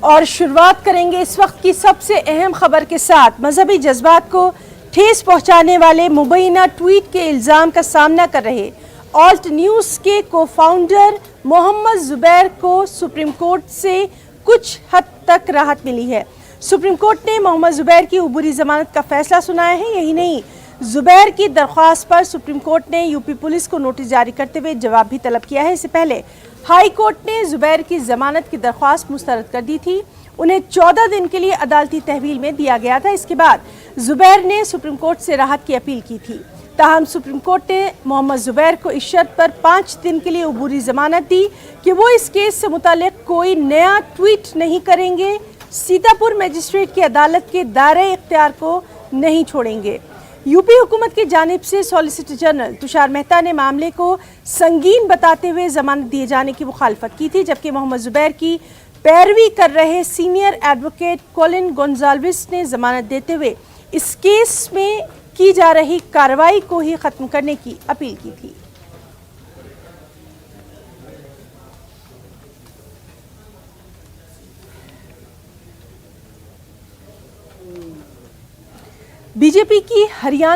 और शुरुआत करेंगे इस वक्त की सबसे अहम खबर के साथ। मजहबी जज्बात को ठेस पहुंचाने वाले मुबैना ट्वीट के इल्ज़ाम का सामना कर रहे ऑल्ट न्यूज़ के को-फाउंडर मोहम्मद जुबैर को सुप्रीम कोर्ट से कुछ हद तक राहत मिली है। सुप्रीम कोर्ट ने मोहम्मद जुबैर की उबूरी जमानत का फैसला सुनाया है। यही नहीं, जुबैर की दरख्वास्त पर सुप्रीम कोर्ट ने यूपी पुलिस को नोटिस जारी करते हुए जवाब भी तलब किया है। इससे पहले हाई कोर्ट ने जुबैर की जमानत की दरख्वास्त मुस्तरद कर दी थी। उन्हें 14 दिन के लिए अदालती तहवील में दिया गया था। इसके बाद जुबैर ने सुप्रीम कोर्ट से राहत की अपील की थी। ताहम सुप्रीम कोर्ट ने मोहम्मद जुबैर को इस शर्त पर 5 दिन के लिए उबूरी जमानत दी कि वो इस केस से मुताल्लिक कोई नया ट्वीट नहीं करेंगे, सीतापुर मजिस्ट्रेट की अदालत के दायरे इख्तियार को नहीं छोड़ेंगे। यूपी हुकूमत की जानिब से सॉलिसिटर जनरल तुषार मेहता ने मामले को संगीन बताते हुए जमानत दिए जाने की मुखालफत की थी, जबकि मोहम्मद जुबैर की पैरवी कर रहे सीनियर एडवोकेट कोलिन गोंजाल्विस ने जमानत देते हुए इस केस में की जा रही कार्रवाई को ही खत्म करने की अपील की थी। बीजेपी की हरियाणा